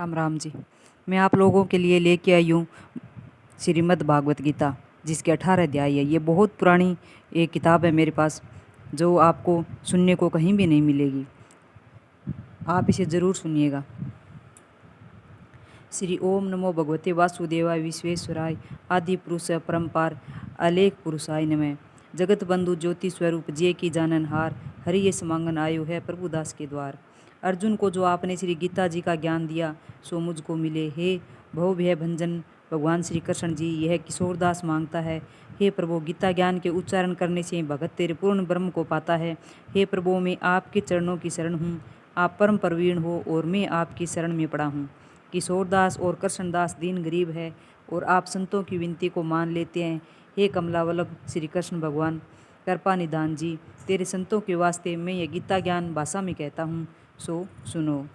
राम राम जी। मैं आप लोगों के लिए लेके आई हूँ श्रीमद् भागवत गीता, जिसके 18 अध्याय है। ये बहुत पुरानी एक किताब है मेरे पास, जो आपको सुनने को कहीं भी नहीं मिलेगी। आप इसे ज़रूर सुनिएगा। श्री ओम नमो भगवते वासुदेवाय विश्वेश्वराय आदि पुरुष परम्पार अलेख पुरुषाय नमः। जगत बंधु ज्योति स्वरूप जे की जाननहार, हरि ये समांगन आयु है प्रभुदास के द्वार। अर्जुन को जो आपने श्री गीता जी का ज्ञान दिया सो मुझको मिले। हे भव भय भंजन भगवान श्री कृष्ण जी, यह किशोरदास मांगता है। हे प्रभु, गीता ज्ञान के उच्चारण करने से भगत तेरे पूर्ण ब्रह्म को पाता है। हे प्रभु, मैं आपके चरणों की शरण हूँ। आप परम प्रवीण हो और मैं आपकी शरण में पड़ा हूँ। किशोरदास और कृष्णदास दीन गरीब है और आप संतों की विनती को मान लेते हैं। हे कमलावल्लभ श्री कृष्ण भगवान कृपा निधान जी, तेरे संतों के वास्ते मैं ये गीता ज्ञान भाषा में कहता हूँ, सो सुनो।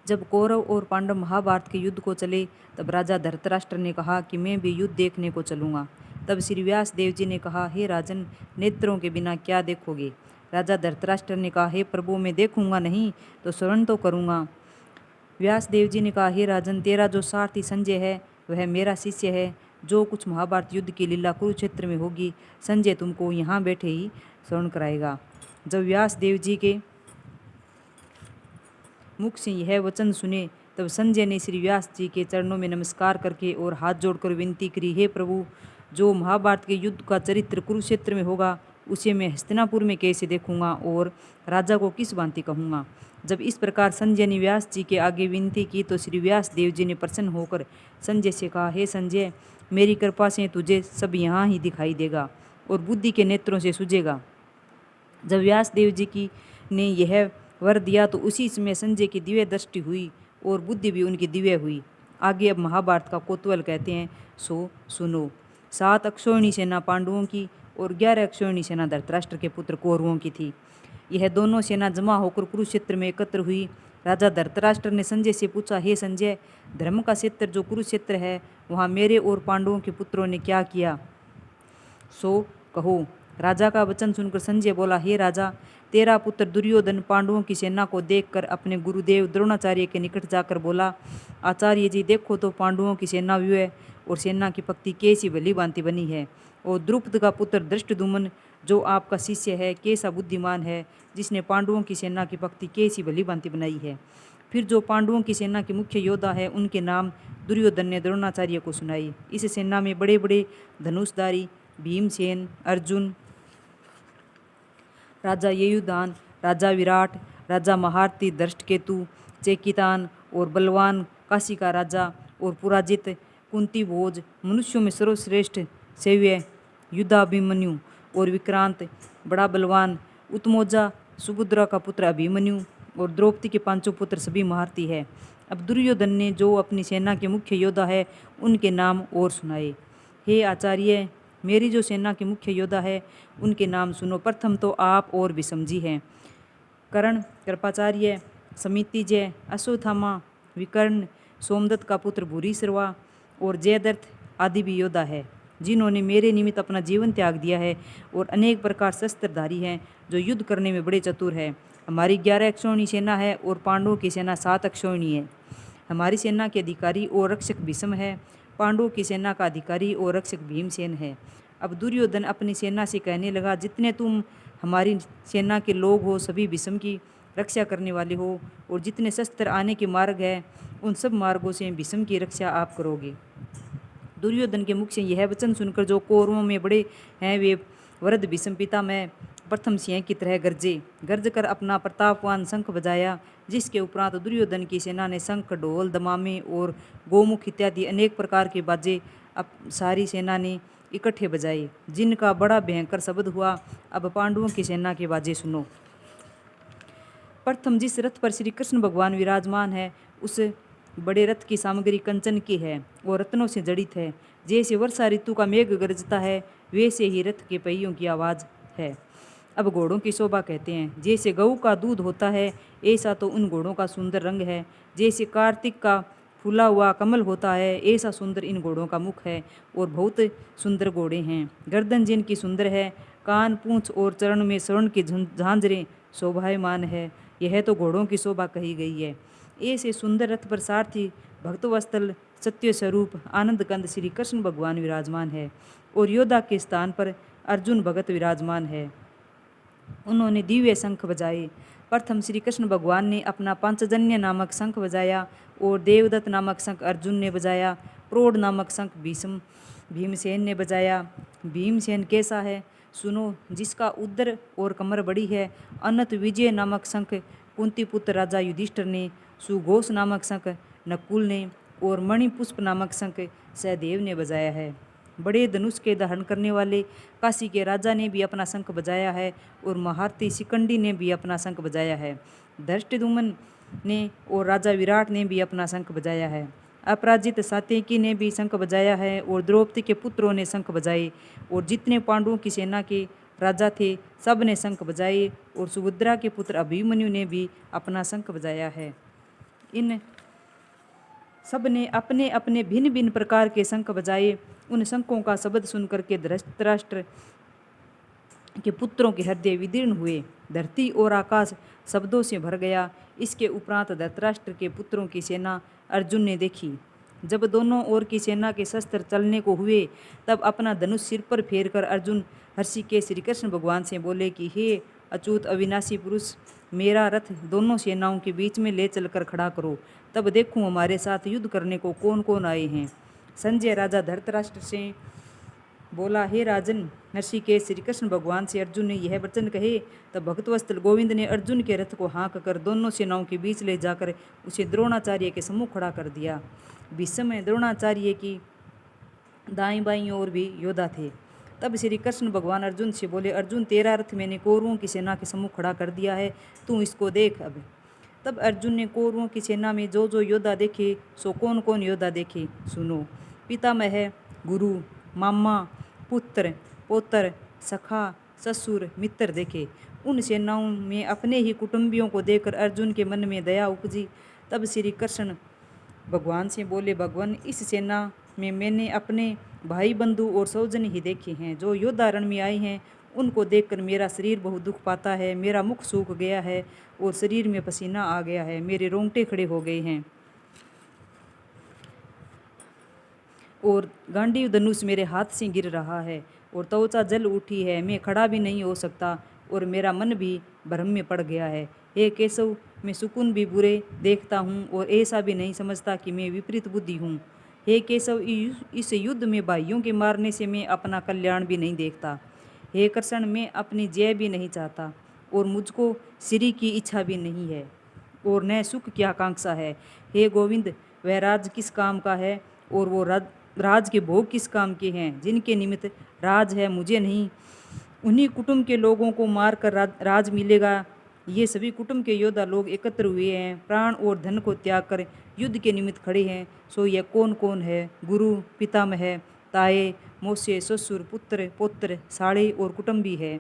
जब कौरव और पांडव महाभारत के युद्ध को चले, तब राजा धृतराष्ट्र ने कहा कि मैं भी युद्ध देखने को चलूँगा। तब श्री व्यास देव जी ने कहा, हे राजन, नेत्रों के बिना क्या देखोगे। राजा धृतराष्ट्र ने कहा, हे प्रभु, मैं देखूंगा नहीं तो श्रवण तो करूँगा। व्यास देव जी ने कहा, हे राजन, तेरा जो सारथी संजय है वह मेरा शिष्य है। जो कुछ महाभारत युद्ध की लीला कुरुक्षेत्र में होगी, संजय तुमको यहाँ बैठे ही श्रवण कराएगा। जब व्यास देव जी के मुख से यह वचन सुने, तब संजय ने श्री व्यास जी के चरणों में नमस्कार करके और हाथ जोड़कर विनती करी, हे प्रभु, जो महाभारत के युद्ध का चरित्र कुरुक्षेत्र में होगा उसे मैं हस्तिनापुर में कैसे देखूंगा और राजा को किस भांति कहूँगा। जब इस प्रकार संजय ने व्यास जी के आगे विनती की तो श्री व्यास देव जी ने प्रसन्न होकर संजय से कहा, हे संजय, मेरी कृपा से तुझे सब यहाँ ही दिखाई देगा और बुद्धि के नेत्रों से सूझेगा। जब व्यास देव जी की ने यह वर दिया तो उसी समय संजय की दिव्य दृष्टि हुई और बुद्धि भी उनकी दिव्य हुई। आगे अब महाभारत का कोतवाल कहते हैं, सो सुनो। 7 अक्षौहिणी सेना पांडवों की और 11 अक्षौहिणी सेना धृतराष्ट्र के पुत्र कौरवों की थी। यह दोनों सेना जमा होकर कुरुक्षेत्र में एकत्र हुई। राजा धृतराष्ट्र ने संजय से पूछा, हे संजय, धर्म का क्षेत्र जो कुरुक्षेत्र है, वहाँ मेरे और पांडवों के पुत्रों ने क्या किया, सो कहो। राजा का वचन सुनकर संजय बोला, हे राजा, तेरा पुत्र दुर्योधन पांडवों की सेना को देखकर अपने गुरुदेव द्रोणाचार्य के निकट जाकर बोला, आचार्य जी, देखो तो पांडवों की सेना व्यूह और सेना की पक्ति कैसी भली भांति बनी है। और द्रुपद का पुत्र धृष्टद्युम्न जो आपका शिष्य है, कैसा बुद्धिमान है, जिसने पांडवों की सेना की पक्ति कैसी भली भांति बनाई है। फिर जो पांडवों की सेना के मुख्य योद्धा है, उनके नाम दुर्योधन ने द्रोणाचार्य को सुनाई। इस सेना में बड़े बड़े धनुषधारी भीमसेन, अर्जुन, राजा युयुधान, राजा विराट, राजा महारथी धृष्टकेतु, चेकितान और बलवान काशी का राजा और पुराजित, कुंती भोज, मनुष्यों में सर्वश्रेष्ठ शैव्य, युद्धाभिमन्यु और विक्रांत, बड़ा बलवान उत्मोजा, सुभद्रा का पुत्र अभिमन्यु और द्रौपदी के 5 पुत्र सभी महारथी है। अब दुर्योधन ने जो अपनी सेना के मुख्य योद्धा है, उनके नाम और सुनाए। हे आचार्य, मेरी जो सेना के मुख्य योद्धा है उनके नाम सुनो। प्रथम तो आप और भीष्म जी हैं। कर्ण, कृपाचार्य, समितिजय, अश्वत्थामा, विकर्ण, सोमदत्त का पुत्र भूरिश्रवा और जयद्रथ आदि भी योद्धा है, जिन्होंने मेरे निमित्त अपना जीवन त्याग दिया है और अनेक प्रकार शस्त्रधारी हैं, जो युद्ध करने में बड़े चतुर हैं। हमारी 11 अक्षौहिणी सेना है और पांडवों की सेना 7 अक्षौहिणी है। हमारी सेना के अधिकारी और रक्षक भीष्म है, पांडवों की सेना का अधिकारी और रक्षक भीमसेन है। अब दुर्योधन अपनी सेना से कहने लगा, जितने तुम हमारी सेना के लोग हो, सभी भीष्म की रक्षा करने वाले हो, और जितने शस्त्र आने के मार्ग है, उन सब मार्गों से भीष्म की रक्षा आप करोगे। दुर्योधन के मुख से यह वचन सुनकर जो कौरवों में बड़े हैं, वे वृद्ध भीष्म पितामह प्रथम सिंह की तरह गरजे। गरज कर अपना प्रतापवान शंख बजाया, जिसके उपरांत दुर्योधन की सेना ने शंख, ढोल, दमामे और गोमुख इत्यादि अनेक प्रकार के बाजे सारी सेना ने इकट्ठे बजाए, जिनका बड़ा भयंकर शब्द हुआ। अब पांडवों की सेना के बाजे सुनो। प्रथम जिस रथ पर श्री कृष्ण भगवान विराजमान है, उस बड़े रथ की सामग्री कंचन की है और रत्नों से जड़ित है। जैसे वर्षा ऋतु का मेघ गरजता है, वैसे ही रथ के पहियों की आवाज़ है। अब घोड़ों की शोभा कहते हैं, जैसे गऊ का दूध होता है, ऐसा तो उन घोड़ों का सुंदर रंग है। जैसे कार्तिक का फूला हुआ कमल होता है, ऐसा सुंदर इन घोड़ों का मुख है और बहुत सुंदर घोड़े हैं। गर्दन जिनकी सुंदर है, कान, पूंछ और चरण में स्वर्ण की झांझरें शोभायमान है। यह तो घोड़ों की शोभा कही गई है। ऐसे सुंदर रथ पर सारथी भक्तवत्सल सत्य स्वरूप आनंद कंद श्री कृष्ण भगवान विराजमान है और योद्धा के स्थान पर अर्जुन भगत विराजमान है। उन्होंने दिव्य शंख बजाए। प्रथम श्री कृष्ण भगवान ने अपना पांचजन्य नामक शंख बजाया और देवदत्त नामक शंख अर्जुन ने बजाया। प्रोढ़ नामक शंख भीमसेन ने बजाया। भीमसेन कैसा है सुनो, जिसका उदर और कमर बड़ी है। अनंत विजय नामक शंख कुंती पुत्र राजा युधिष्ठिर ने, सुघोष नामक शंख नकुल ने और मणिपुष्प नामक शंख सहदेव ने बजाया है। बड़े धनुष के धारण करने वाले काशी के राजा ने भी अपना शंख बजाया है और महारथी शिखंडी ने भी अपना शंख बजाया है। धृष्टद्युम्न ने और राजा विराट ने भी अपना शंख बजाया है। अपराजित सात्यकी ने भी शंख बजाया है और द्रौपदी के पुत्रों ने शंख बजाए और जितने पांडवों की सेना के राजा थे सब ने शंख बजाए और सुभद्रा के पुत्र अभिमन्यु ने भी अपना शंख बजाया है। इन सब ने अपने अपने भिन्न भिन्न प्रकार के शंख बजाए। उन शंखों का शब्द सुनकर के धृतराष्ट्र के पुत्रों के हृदय विदीर्ण हुए। धरती और आकाश शब्दों से भर गया। इसके उपरांत धृतराष्ट्र के पुत्रों की सेना अर्जुन ने देखी। जब दोनों ओर की सेना के शस्त्र चलने को हुए तब अपना धनुष सिर पर फेर कर अर्जुन हर्षि के श्री कृष्ण भगवान से बोले कि हे अच्युत अविनाशी पुरुष, मेरा रथ दोनों सेनाओं के बीच में ले चलकर खड़ा करो, तब देखूं हमारे साथ युद्ध करने को कौन कौन आए हैं। संजय राजा धृतराष्ट्र से बोला, हे राजन हर्षि के श्री कृष्ण भगवान से अर्जुन ने यह वचन कहे तब भक्तवत्सल गोविंद ने अर्जुन के रथ को हाँक कर दोनों सेनाओं के बीच ले जाकर उसे द्रोणाचार्य के सम्मुख खड़ा कर दिया। भीष्म द्रोणाचार्य की दाईं बाईं ओर भी योद्धा थे। तब श्री कृष्ण भगवान अर्जुन से बोले, अर्जुन तेरा रथ मैंने कौरवों की सेना के सम्मुख खड़ा कर दिया है, तू इसको देख अब। तब अर्जुन ने कौरवों की सेना में जो जो योद्धा देखे सो कौन कौन योद्धा देखे सुनो। पितामह, गुरु, मामा, पुत्र, पौत्र, सखा, ससुर, मित्र देखे। उन सेनाओं में अपने ही कुटुंबियों को देखकर अर्जुन के मन में दया उपजी। तब श्री कृष्ण भगवान से बोले, भगवान इस सेना में मैंने अपने भाई बंधु और स्वजन ही देखे हैं। जो योद्धा रण में आए हैं उनको देखकर मेरा शरीर बहुत दुख पाता है। मेरा मुख सूख गया है और शरीर में पसीना आ गया है। मेरे रोंगटे खड़े हो गए हैं और गांडीव धनुष मेरे हाथ से गिर रहा है और त्वचा जल उठी है। मैं खड़ा भी नहीं हो सकता और मेरा मन भी भ्रम में पड़ गया है। हे केशव, मैं सुकुन भी बुरे देखता हूँ और ऐसा भी नहीं समझता कि मैं विपरीत बुद्धि हूँ। हे केशव, इस युद्ध में भाइयों के मारने से मैं अपना कल्याण भी नहीं देखता। हे कृष्ण, मैं अपनी जय भी नहीं चाहता और मुझको श्री की इच्छा भी नहीं है और न सुख की आकांक्षा है। हे गोविंद, वह राज किस काम का है और वो राज के भोग किस काम के हैं जिनके निमित्त राज है मुझे नहीं। उन्हीं कुटुंब के लोगों को मारकर राज मिलेगा। ये सभी कुटुंब के योद्धा लोग एकत्र हुए हैं, प्राण और धन को त्याग कर युद्ध के निमित्त खड़े हैं। सो यह कौन कौन है? गुरु, पितामह, ताए, मौसे, ससुर, पुत्र, पौत्र, साड़े और कुटुंबी है।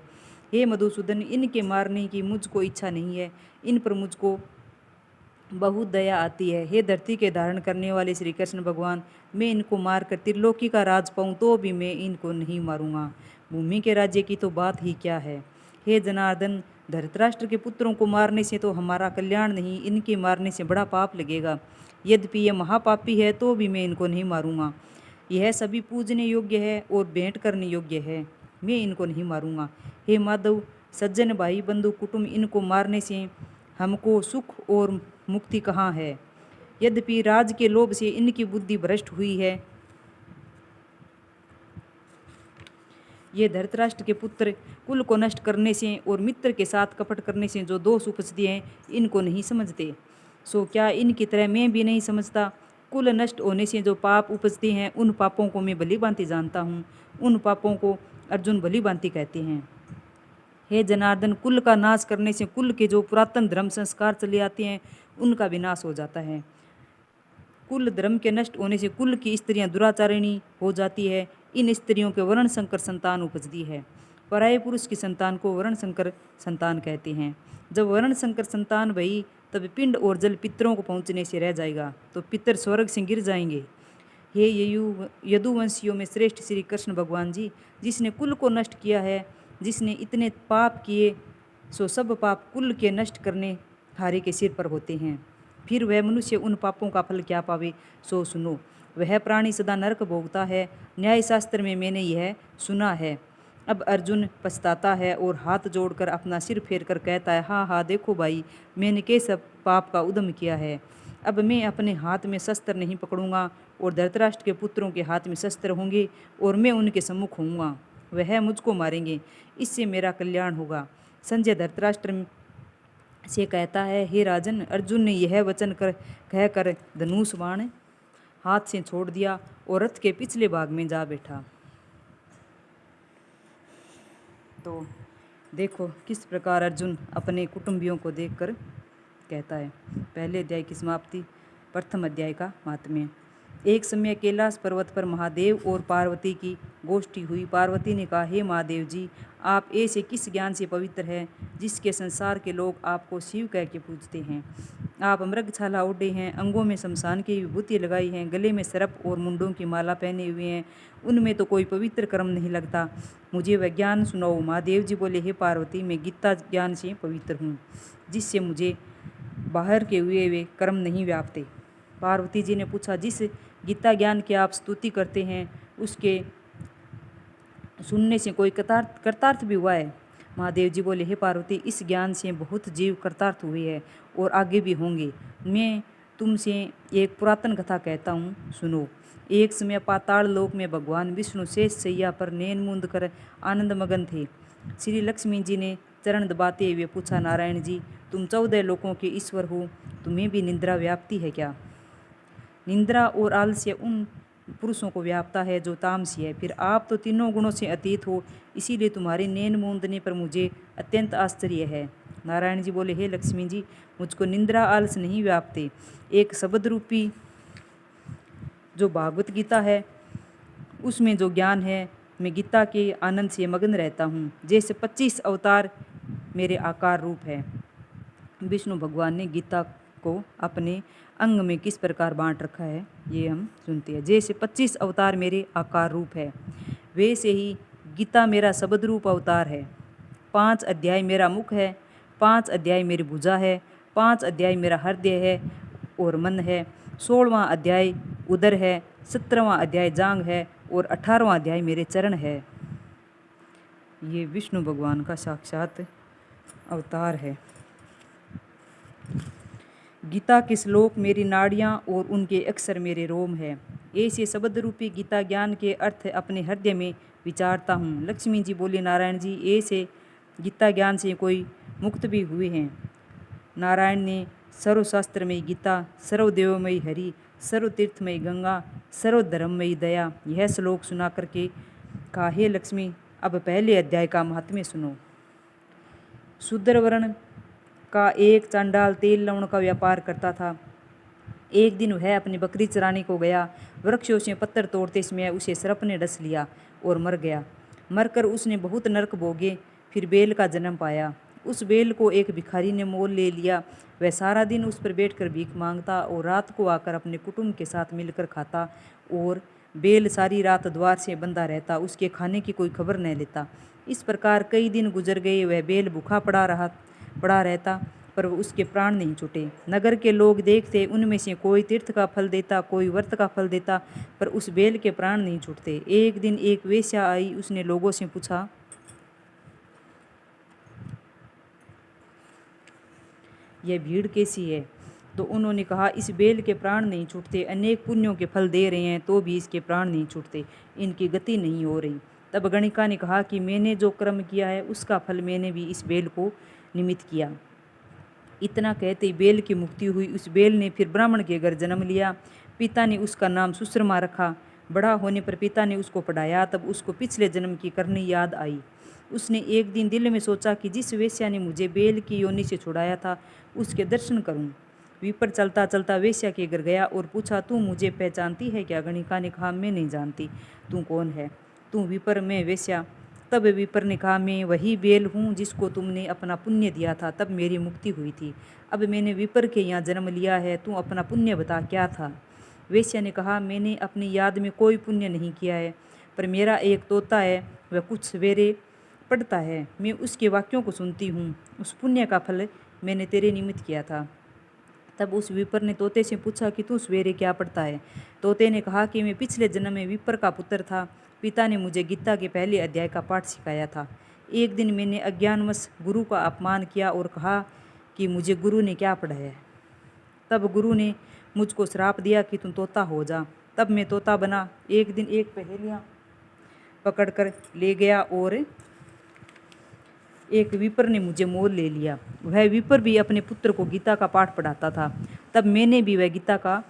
हे मधुसूदन, इनके मारने की मुझको इच्छा नहीं है। इन पर मुझको बहुत दया आती है। हे धरती के धारण करने वाले श्री कृष्ण भगवान, मैं इनको मारकर त्रिलोकी का राज पाऊँ तो भी मैं इनको नहीं मारूंगा। भूमि के राज्य की तो बात ही क्या है। हे जनार्दन, धृतराष्ट्र के पुत्रों को मारने से तो हमारा कल्याण नहीं, इनके मारने से बड़ा पाप लगेगा। यद्यपि यह महापापी है तो भी मैं इनको नहीं मारूंगा। यह सभी पूजने योग्य है और भेंट करने योग्य है, मैं इनको नहीं मारूंगा। हे माधव, सज्जन भाई बंधु कुटुंब, इनको मारने से हमको सुख और मुक्ति कहाँ है। यद्यपि राज के लोभ से इनकी बुद्धि भ्रष्ट हुई है। ये धृतराष्ट्र के पुत्र कुल को नष्ट करने से और मित्र के साथ कपट करने से जो दोष उपजते हैं इनको नहीं समझते। सो क्या इनकी तरह मैं भी नहीं समझता। कुल नष्ट होने से जो पाप उपजते हैं उन पापों को मैं भली भांति जानता हूँ। उन पापों को अर्जुन भली भांति कहते हैं। हे जनार्दन, कुल का नाश करने से कुल के जो पुरातन धर्म संस्कार चले आते हैं उनका विनाश हो जाता है। कुल धर्म के नष्ट होने से कुल की स्त्रियां दुराचारिणी हो जाती है। इन स्त्रियों के वर्ण संकर संतान उपजती है। पराये पुरुष की संतान को वर्ण संकर संतान कहते हैं। जब वर्ण संकर संतान भई तब पिंड और जल पितरों को पहुँचने से रह जाएगा तो पितर स्वर्ग से गिर जाएंगे। हे यदुवंशियों में श्रेष्ठ श्री कृष्ण भगवान जी, जिसने कुल को नष्ट किया है, जिसने इतने पाप किए, सो सब पाप कुल के नष्ट करने हारे के सिर पर होते हैं। फिर वह मनुष्य उन पापों का फल क्या पावे, सो सुनो। वह प्राणी सदा नरक भोगता है, न्याय शास्त्र में मैंने यह सुना है। अब अर्जुन पछताता है और हाथ जोड़कर अपना सिर फेर कर कहता है, हाँ हाँ देखो भाई, मैंने कैसा पाप का उद्यम किया है। अब मैं अपने हाथ में शस्त्र नहीं पकड़ूंगा और धृतराष्ट्र के पुत्रों के हाथ में शस्त्र होंगे और मैं उनके सम्मुख होऊंगा। वह मुझको मारेंगे, इससे मेरा कल्याण होगा। संजय धृतराष्ट्र से कहता है, हे राजन, अर्जुन ने यह वचन कहकर धनुष बाण हाथ से छोड़ दिया और रथ के पिछले भाग में जा बैठा। तो देखो किस प्रकार अर्जुन अपने कुटुंबियों को देखकर कहता है। पहले अध्याय की समाप्ति, प्रथम अध्याय का महात्म्य। एक समय कैलाश पर्वत पर महादेव और पार्वती की गोष्ठी हुई। पार्वती ने कहा, हे महादेव जी, आप ऐसे किस ज्ञान से पवित्र हैं जिसके संसार के लोग आपको शिव कह के पूजते हैं। आप मृगछाला ओढ़े हैं, अंगों में शमशान की विभूति लगाई हैं, गले में सर्प और मुंडों की माला पहने हुए हैं, उनमें तो कोई पवित्र कर्म नहीं लगता। मुझे वह ज्ञान सुनाओ। महादेव जी बोले, हे पार्वती, मैं गीता ज्ञान से पवित्र हूँ, जिससे मुझे बाहर के हुए कर्म नहीं व्यापते। पार्वती जी ने पूछा, जिस गीता ज्ञान की आप स्तुति करते हैं उसके सुनने से कोई कृतार्थ भी हुआ है। महादेव जी बोले, हे पार्वती, इस ज्ञान से बहुत जीव कृतार्थ हुए हैं और आगे भी होंगे। मैं तुमसे एक पुरातन कथा कहता हूँ, सुनो। एक समय पाताल लोक में भगवान विष्णु शेष सैया पर नैन मूंद कर आनंद मगन थे। श्री लक्ष्मी जी ने चरण दबाते हुए पूछा, नारायण जी, तुम 14 लोकों के ईश्वर हो, तुम्हें भी निद्रा व्याप्ति है क्या? निंद्रा और आलस्य उन पुरुषों को व्यापता है जो तामसी है। फिर आप तो तीनों गुणों से अतीत हो, इसीलिए तुम्हारे नैन मूंदने पर मुझे अत्यंत आश्चर्य है। नारायण जी बोले, हे लक्ष्मी जी, मुझको निंद्रा आलस नहीं व्यापते। एक शब्द रूपी जो भागवत गीता है उसमें जो ज्ञान है, मैं गीता के आनंद से मग्न रहता हूँ। जैसे 25 अवतार मेरे आकार रूप है। विष्णु भगवान ने गीता को अपने अंग में किस प्रकार बांट रखा है, ये हम सुनते हैं। जैसे 25 अवतार मेरे आकार रूप है, वैसे ही गीता मेरा शब्द रूप अवतार है। 5 अध्याय मेरा मुख है, 5 अध्याय मेरी भुजा है, 5 अध्याय मेरा हृदय है और मन है, 16वां अध्याय उदर है, 17वां अध्याय जांग है और 18वां अध्याय मेरे चरण है। ये विष्णु भगवान का साक्षात अवतार है। गीता के श्लोक मेरी नाड़ियाँ और उनके अक्षर मेरे रोम है। ऐसे शब्द रूपी गीता ज्ञान के अर्थ अपने हृदय में विचारता हूँ। लक्ष्मी जी बोली, नारायण जी, ऐसे गीता ज्ञान से कोई मुक्त भी हुए हैं। नारायण ने सर्वशास्त्रमयी गीता, सर्वदेवमयी हरि, सर्वतीर्थमयी गंगा, सर्वधर्ममयी दया, यह श्लोक सुना करके कहा, हे लक्ष्मी, अब पहले अध्याय का महात्म्य सुनो। शूद्र वर्ण का एक चांडाल तेल लवण का व्यापार करता था। एक दिन वह अपनी बकरी चराने को गया। वृक्षों से पत्थर तोड़ते समय उसे सर्प ने डस लिया और मर गया। मरकर उसने बहुत नरक भोगे, फिर बेल का जन्म पाया। उस बेल को एक भिखारी ने मोल ले लिया। वह सारा दिन उस पर बैठकर भीख मांगता और रात को आकर अपने कुटुंब के साथ मिलकर खाता, और बेल सारी रात द्वार से बंधा रहता, उसके खाने की कोई खबर न लेता। इस प्रकार कई दिन गुजर गए। वह बेल भूखा पड़ा रहता, पर उसके प्राण नहीं छूटे। नगर के लोग देखते, उनमें से कोई तीर्थ का फल देता, कोई व्रत का फल देता, पर उस बेल के प्राण नहीं छूटते। एक दिन एक वेश्या आई। उसने लोगों से पूछा, यह भीड़ कैसी है? तो उन्होंने कहा, इस बेल के प्राण नहीं छूटते, अनेक पुण्यों के फल दे रहे हैं तो भी इसके प्राण नहीं छूटते, इनकी गति नहीं हो रही। तब गणिका ने कहा कि मैंने जो कर्म किया है उसका फल मैंने भी इस बेल को निमित्त किया। इतना कहते ही बेल की मुक्ति हुई। उस बेल ने फिर ब्राह्मण के घर जन्म लिया। पिता ने उसका नाम सुश्रमा रखा। बड़ा होने पर पिता ने उसको पढ़ाया। तब उसको पिछले जन्म की करनी याद आई। उसने एक दिन दिल में सोचा कि जिस वेश्या ने मुझे बेल की योनि से छुड़ाया था उसके दर्शन करूं। विपर चलता चलता वेश्या के घर गया और पूछा, तू मुझे पहचानती है क्या? गणिका ने कहा, मैं नहीं जानती, तू कौन है? तू विपर, मैं वेश्या। तब विपर ने कहा, मैं वही बेल हूँ जिसको तुमने अपना पुण्य दिया था, तब मेरी मुक्ति हुई थी। अब मैंने विपर के यहाँ जन्म लिया है, तू अपना पुण्य बता, क्या था? वेश्या ने कहा, मैंने अपनी याद में कोई पुण्य नहीं किया है, पर मेरा एक तोता है, वह कुछ सवेरे पढ़ता है, मैं उसके वाक्यों को सुनती हूँ। उस पुण्य का फल मैंने तेरे निमित्त किया था। तब उस विपर ने तोते से पूछा कि तू सवेरे क्या पढ़ता है। तोते ने कहा कि मैं पिछले जन्म में विपर का पुत्र था। पिता ने मुझे गीता के पहले अध्याय का पाठ सिखाया था। एक दिन मैंने अज्ञानवश गुरु का अपमान किया और कहा कि मुझे गुरु ने क्या पढ़ाया। तब गुरु ने मुझको श्राप दिया कि तुम तोता हो जा। तब मैं तोता बना। एक दिन एक पहेलियाँ पकड़कर ले गया और एक विपर ने मुझे मोल ले लिया। वह विपर भी अपने पुत्र को गीता का पाठ पढ़ाता था। तब मैंने भी वह गीता का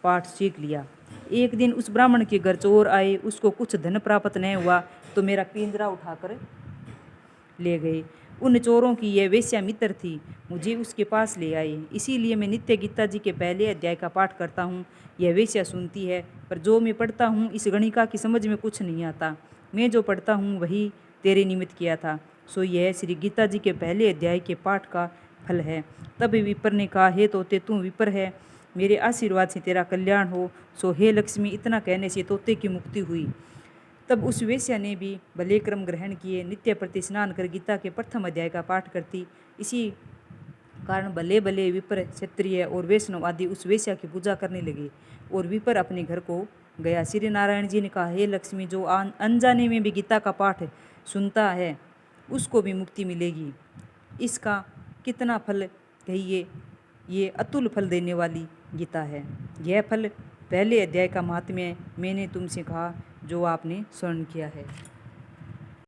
पाठ सीख लिया। एक दिन उस ब्राह्मण के घर चोर आए। उसको कुछ धन प्राप्त नहीं हुआ तो मेरा पिंजरा उठाकर ले गए। उन चोरों की यह वेश्या मित्र थी। मुझे उसके पास ले आए। इसीलिए मैं नित्य गीता जी के पहले अध्याय का पाठ करता हूँ। यह वेश्या सुनती है, पर जो मैं पढ़ता हूँ इस गणिका की समझ में कुछ नहीं आता। मैं जो पढ़ता हूँ वही तेरे निमित्त किया था। सो यह श्री गीता जी के पहले अध्याय के पाठ का फल है। तब विपर ने कहा, हे तोते, तू विपर है, मेरे आशीर्वाद से तेरा कल्याण हो। सो हे लक्ष्मी। इतना कहने से तोते की मुक्ति हुई। तब उस वेश्या ने भी भले क्रम ग्रहण किए। नित्य प्रति स्नान कर गीता के प्रथम अध्याय का पाठ करती। इसी कारण भले भले विपर, क्षत्रिय और वैष्णव आदि उस वेश्या की पूजा करने लगे और विपर अपने घर को गया। श्री नारायण जी ने कहा, हे लक्ष्मी, जो अनजाने में भी गीता का पाठ सुनता है उसको भी मुक्ति मिलेगी। इसका कितना फल कहिए। ये अतुल फल देने वाली गीता है। यह फल पहले अध्याय का महात्म्य मैंने तुमसे कहा जो आपने स्वर्ण किया है।